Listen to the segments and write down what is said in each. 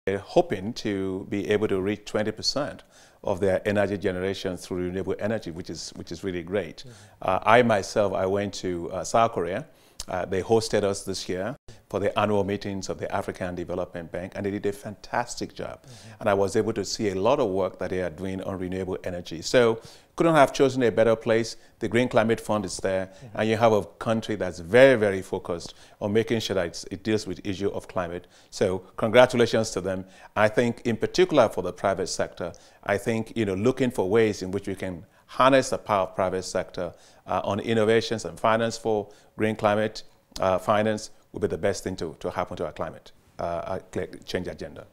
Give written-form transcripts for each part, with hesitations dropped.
They're hoping to be able to reach 20% of their energy generation through renewable energy, which is really great. I myself, I went to South Korea. They hosted us this year for the annual meetings of the African Development Bank, and they did a fantastic job. And I was able to see a lot of work that they are doing on renewable energy. So couldn't have chosen a better place. The Green Climate Fund is there, and you have a country that's very, very focused on making sure that it deals with the issue of climate. So congratulations to them. I think in particular for the private sector, I think looking for ways in which we can harness the power of private sector on innovations and finance for green climate finance would be the best thing to happen to our climate change agenda.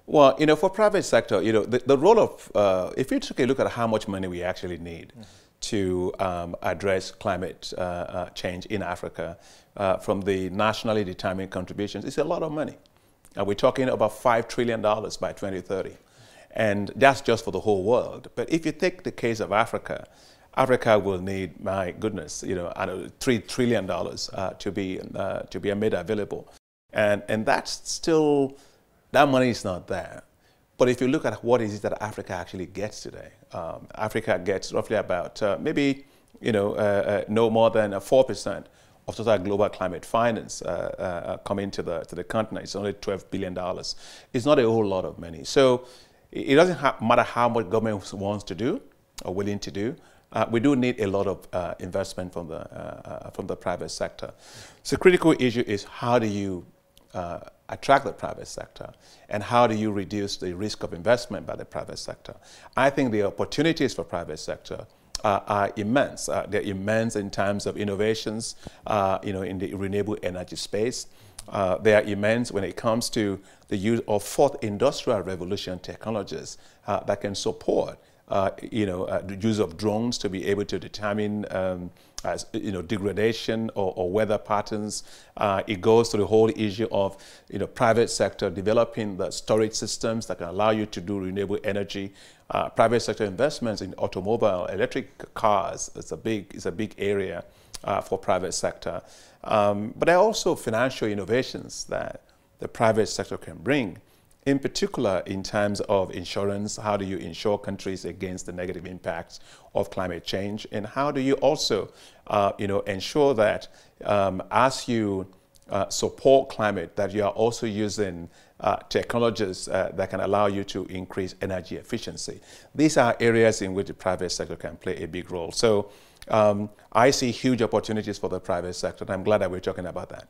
Well, for private sector, the role of, if you take a look at how much money we actually need to address climate change in Africa, from the nationally determined contributions, it's a lot of money. We're talking about $5 trillion by 2030. And that's just for the whole world. But if you take the case of Africa, Africa will need, my goodness, $3 trillion to be made available. And that's still, that money is not there. But if you look at what is it that Africa actually gets today, Africa gets roughly about maybe, no more than 4% of total global climate finance coming to the continent. It's only $12 billion. It's not a whole lot of money. So it doesn't matter how much government wants to do or willing to do. We do need a lot of investment from the private sector. So critical issue is how do you attract the private sector, and how do you reduce the risk of investment by the private sector? I think the opportunities for private sector are immense. They're immense in terms of innovations, in the renewable energy space. They are immense when it comes to the use of fourth industrial revolution technologies that can support the use of drones to be able to determine degradation or weather patterns. It goes to the whole issue of private sector developing the storage systems that can allow you to do renewable energy. Private sector investments in automobile, electric cars, it's a big area for private sector. But there are also financial innovations that the private sector can bring, in particular in terms of insurance. How do you insure countries against the negative impacts of climate change? And how do you also ensure that as you support climate, that you are also using technologies that can allow you to increase energy efficiency? These are areas in which the private sector can play a big role. So I see huge opportunities for the private sector, and I'm glad that we're talking about that.